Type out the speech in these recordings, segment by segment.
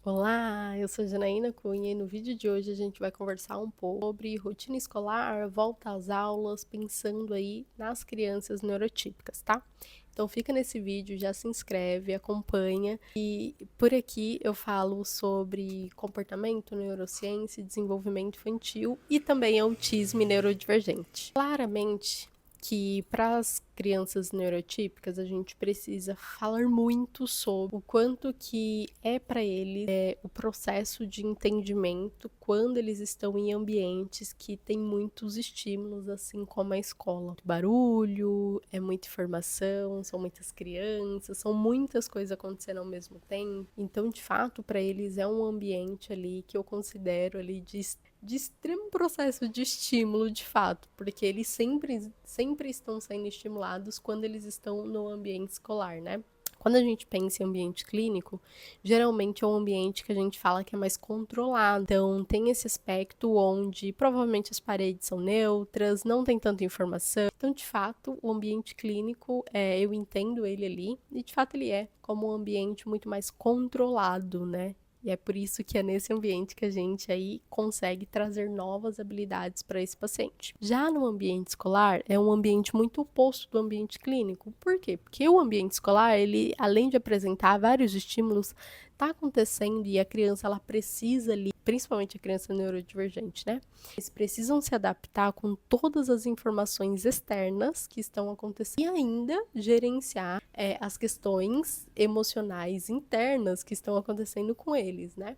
Olá, eu sou Janaína Cunha e no vídeo de hoje a gente vai conversar um pouco sobre rotina escolar, volta às aulas, pensando aí nas crianças neurotípicas, tá? Então fica nesse vídeo, já se inscreve, acompanha e por aqui eu falo sobre comportamento, neurociência, desenvolvimento infantil e também autismo e neurodivergente. Claramente que para as crianças neurotípicas a gente precisa falar muito sobre o quanto que é para eles o processo de entendimento quando eles estão em ambientes que tem muitos estímulos, assim como a escola. Muito barulho, é muita informação, são muitas crianças, são muitas coisas acontecendo ao mesmo tempo. Então, de fato, para eles é um ambiente ali que eu considero ali de extremo processo de estímulo, de fato, porque eles sempre estão sendo estimulados quando eles estão no ambiente escolar, né? Quando a gente pensa em ambiente clínico, geralmente é um ambiente que a gente fala que é mais controlado. Então, tem esse aspecto onde provavelmente as paredes são neutras, não tem tanta informação. Então, de fato, o ambiente clínico, eu entendo ele ali, e de fato ele é como um ambiente muito mais controlado, né? E é por isso que é nesse ambiente que a gente aí consegue trazer novas habilidades para esse paciente. Já no ambiente escolar, é um ambiente muito oposto do ambiente clínico. Por quê? Porque o ambiente escolar, ele, além de apresentar vários estímulos, está acontecendo e a criança ela precisa ali, principalmente a criança neurodivergente, né? Eles precisam se adaptar com todas as informações externas que estão acontecendo e ainda gerenciar as questões emocionais internas que estão acontecendo com eles, né?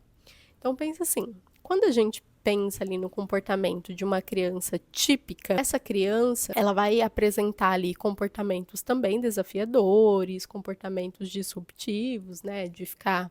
Então pensa assim, quando a gente pensa ali no comportamento de uma criança típica, essa criança, ela vai apresentar ali comportamentos também desafiadores, comportamentos disruptivos, né, de ficar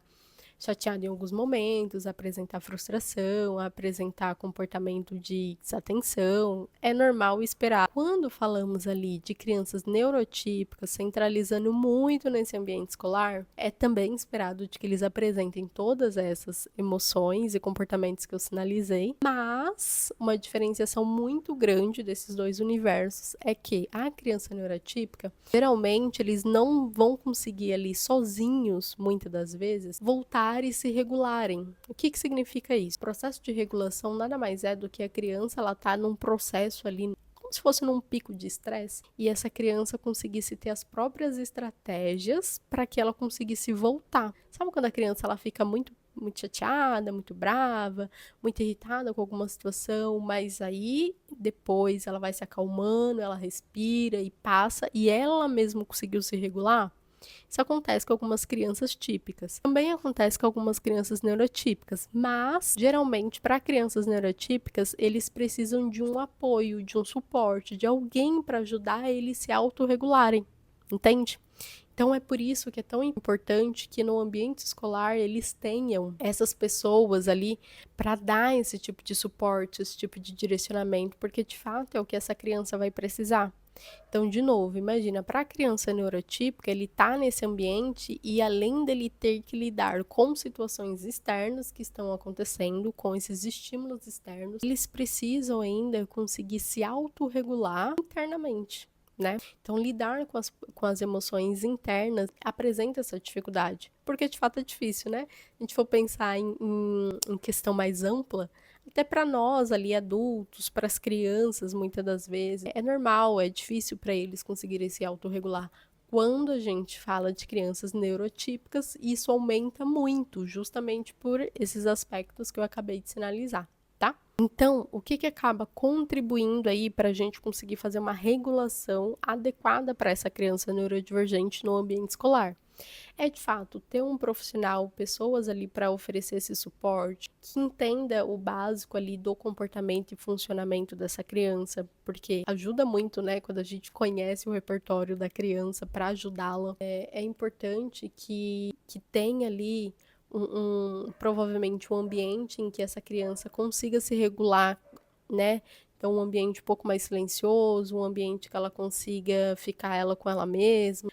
chateado em alguns momentos, apresentar frustração, apresentar comportamento de desatenção. É normal esperar. Quando falamos ali de crianças neurotípicas, centralizando muito nesse ambiente escolar, é também esperado de que eles apresentem todas essas emoções e comportamentos que eu sinalizei, mas uma diferenciação muito grande desses dois universos é que a criança neurotípica, geralmente eles não vão conseguir ali sozinhos, muitas das vezes, voltar e se regularem. O que significa isso? O processo de regulação nada mais é do que a criança ela tá num processo ali como se fosse num pico de estresse e essa criança conseguisse ter as próprias estratégias para que ela conseguisse voltar. Sabe quando a criança ela fica muito chateada, muito brava, muito irritada com alguma situação, mas aí depois ela vai se acalmando, ela respira e passa e ela mesma conseguiu se regular? Isso acontece com algumas crianças típicas. Também acontece com algumas crianças neurotípicas, mas geralmente para crianças neurotípicas, eles precisam de um apoio, de um suporte, de alguém para ajudar eles se autorregularem, entende? Então é por isso que é tão importante que no ambiente escolar eles tenham essas pessoas ali para dar esse tipo de suporte, esse tipo de direcionamento, porque de fato é o que essa criança vai precisar. Então, de novo, imagina, para a criança neurotípica, ele está nesse ambiente e além dele ter que lidar com situações externas que estão acontecendo, com esses estímulos externos, eles precisam ainda conseguir se autorregular internamente. Né? Então, lidar com as emoções internas apresenta essa dificuldade, porque de fato é difícil, né? A gente for pensar em questão mais ampla, até para nós ali adultos, para as crianças, muitas das vezes, é normal, é difícil para eles conseguirem se autorregular. Quando a gente fala de crianças neurotípicas, isso aumenta muito, justamente por esses aspectos que eu acabei de sinalizar, tá? Então, o que acaba contribuindo aí para a gente conseguir fazer uma regulação adequada para essa criança neurodivergente no ambiente escolar? É de fato ter um profissional, pessoas ali para oferecer esse suporte, que entenda o básico ali do comportamento e funcionamento dessa criança, porque ajuda muito, né, quando a gente conhece o repertório da criança para ajudá-la. É importante que tenha ali provavelmente um ambiente em que essa criança consiga se regular, né? Então, um ambiente um pouco mais silencioso, um ambiente que ela consiga ficar ela com ela mesma,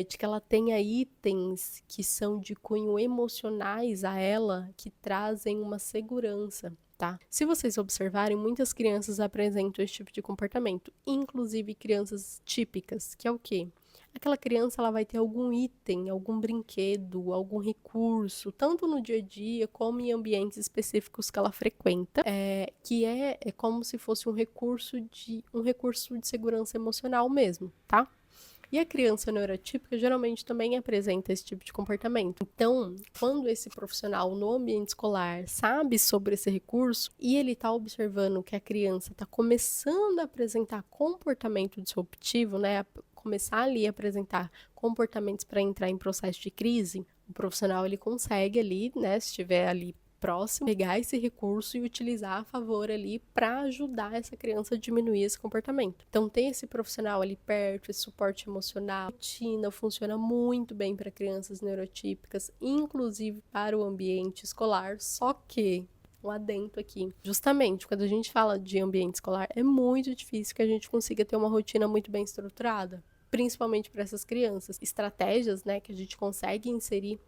de que ela tenha itens que são de cunho emocionais a ela, que trazem uma segurança, tá? Se vocês observarem, muitas crianças apresentam esse tipo de comportamento, inclusive crianças típicas, que é o quê? aquela criança ela vai ter algum item, algum brinquedo, algum recurso, tanto no dia a dia como em ambientes específicos que ela frequenta, que é como se fosse um recurso de segurança emocional mesmo, tá? E a criança neurotípica geralmente também apresenta esse tipo de comportamento. Então, quando esse profissional no ambiente escolar sabe sobre esse recurso e ele está observando que a criança está começando a apresentar comportamento disruptivo, né, começar ali a apresentar comportamentos para entrar em processo de crise, o profissional ele consegue ali, né, se estiver ali próximo, pegar esse recurso e utilizar a favor ali para ajudar essa criança a diminuir esse comportamento. Então, ter esse profissional ali perto, esse suporte emocional, a rotina funciona muito bem para crianças neurotípicas, inclusive para o ambiente escolar, só que um adendo aqui. Justamente, quando a gente fala de ambiente escolar, é muito difícil que a gente consiga ter uma rotina muito bem estruturada, principalmente para essas crianças. Estratégias, né, que a gente consegue inserir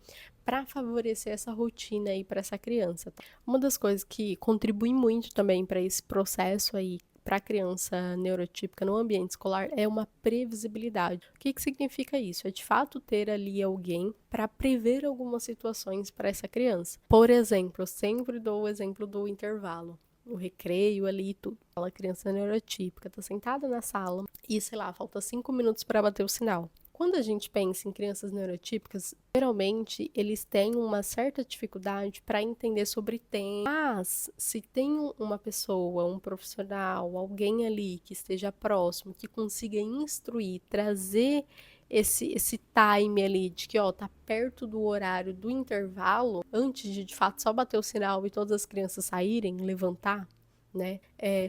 para favorecer essa rotina aí para essa criança. Tá? Uma das coisas que contribui muito também para esse processo aí para a criança neurotípica no ambiente escolar é uma previsibilidade. O que significa isso? É de fato ter ali alguém para prever algumas situações para essa criança. Por exemplo, eu sempre dou o exemplo do intervalo. O recreio ali e tudo. A criança neurotípica está sentada na sala e, sei lá, falta 5 minutos para bater o sinal. Quando a gente pensa em crianças neurotípicas, geralmente eles têm uma certa dificuldade para entender sobre tempo. Mas, se tem uma pessoa, um profissional, alguém ali que esteja próximo, que consiga instruir, trazer esse time ali de que, ó, tá perto do horário do intervalo, antes de fato só bater o sinal e todas as crianças saírem, levantar, né?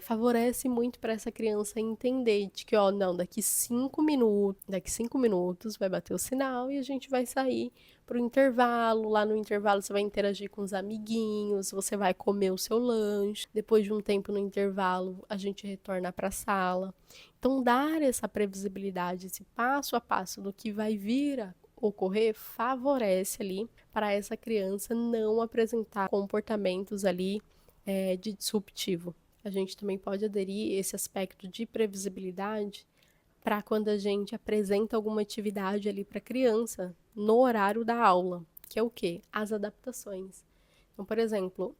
Favorece muito para essa criança entender de que, ó, não, daqui 5 minutos vai bater o sinal e a gente vai sair para o intervalo. Lá no intervalo você vai interagir com os amiguinhos, você vai comer o seu lanche. Depois de um tempo no intervalo, a gente retorna para a sala. Então, dar essa previsibilidade, esse passo a passo do que vai vir a ocorrer, favorece ali para essa criança não apresentar comportamentos ali de disruptivo. A gente também pode aderir esse aspecto de previsibilidade para quando a gente apresenta alguma atividade ali para a criança no horário da aula, que é o quê? As adaptações. Então, por exemplo,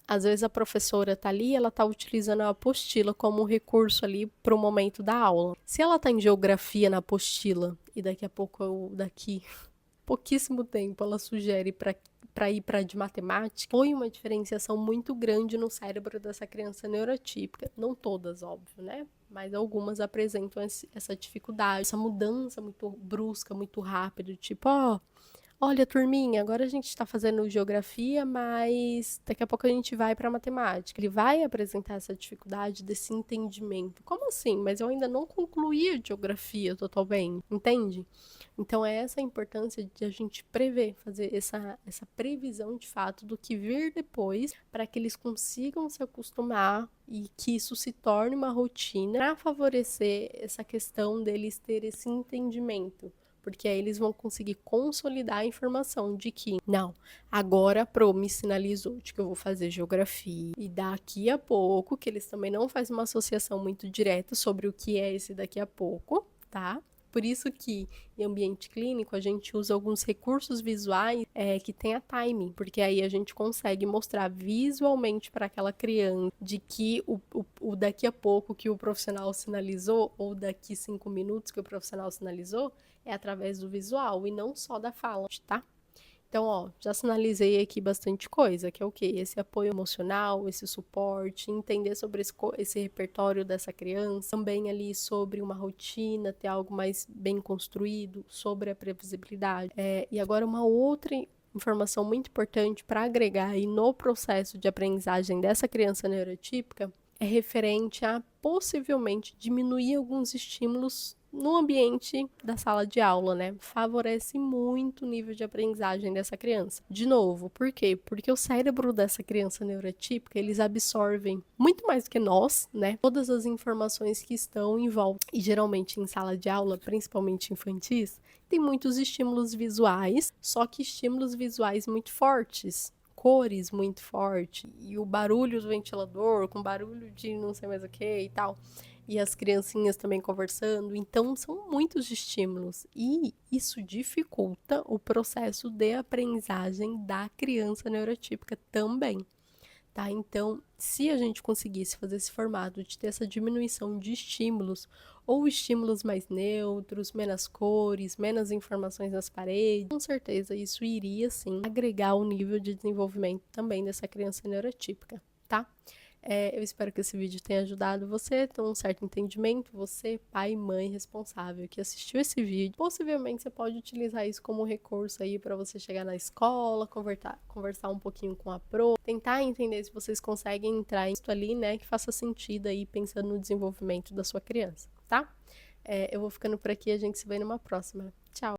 às vezes a professora está ali, ela está utilizando a apostila como um recurso ali para o momento da aula. Se ela está em geografia na apostila e daqui a pouco, daqui pouquíssimo tempo, ela sugere para ir para de matemática, foi uma diferenciação muito grande no cérebro dessa criança neurotípica. Não todas, óbvio, né? Mas algumas apresentam essa dificuldade, essa mudança muito brusca, muito rápida, tipo, ó, olha, turminha, agora a gente está fazendo geografia, mas daqui a pouco a gente vai para matemática. Ele vai apresentar essa dificuldade desse entendimento. Como assim? Mas eu ainda não concluí a geografia totalmente, entende? Então, é essa a importância de a gente prever, fazer essa previsão de fato do que vir depois, para que eles consigam se acostumar e que isso se torne uma rotina para favorecer essa questão deles ter esse entendimento. Porque aí eles vão conseguir consolidar a informação de que, não, agora a Pro me sinalizou de que eu vou fazer geografia. E daqui a pouco, que eles também não fazem uma associação muito direta sobre o que é esse daqui a pouco, tá? Por isso que em ambiente clínico a gente usa alguns recursos visuais que tem a timing, porque aí a gente consegue mostrar visualmente para aquela criança de que o daqui a pouco que o profissional sinalizou, ou daqui 5 minutos que o profissional sinalizou, é através do visual e não só da fala, tá? Então, ó, já sinalizei aqui bastante coisa, que é o quê? Esse apoio emocional, esse suporte, entender sobre esse repertório dessa criança, também ali sobre uma rotina, ter algo mais bem construído, sobre a previsibilidade. E agora uma outra informação muito importante para agregar aí no processo de aprendizagem dessa criança neurotípica é referente a possivelmente diminuir alguns estímulos no ambiente da sala de aula, né? Favorece muito o nível de aprendizagem dessa criança. De novo, por quê? Porque o cérebro dessa criança neurotípica, eles absorvem muito mais do que nós, né? Todas as informações que estão em volta. E geralmente em sala de aula, principalmente infantis, tem muitos estímulos visuais, só que estímulos visuais muito fortes. Cores muito fortes, e o barulho do ventilador, com barulho de não sei mais o que e tal. e as criancinhas também conversando. Então, são muitos estímulos e isso dificulta o processo de aprendizagem da criança neurotípica também. Tá? Então, se a gente conseguisse fazer esse formato de ter essa diminuição de estímulos, ou estímulos mais neutros, menos cores, menos informações nas paredes, com certeza isso iria, sim, agregar o nível de desenvolvimento também dessa criança neurotípica, tá? Eu espero que esse vídeo tenha ajudado você a ter um certo entendimento, você, pai e mãe responsável que assistiu esse vídeo. Possivelmente você pode utilizar isso como recurso aí para você chegar na escola, conversar um pouquinho com a pro, tentar entender se vocês conseguem entrar isso ali, né, que faça sentido aí pensando no desenvolvimento da sua criança, tá? Eu vou ficando por aqui, a gente se vê numa próxima. Tchau!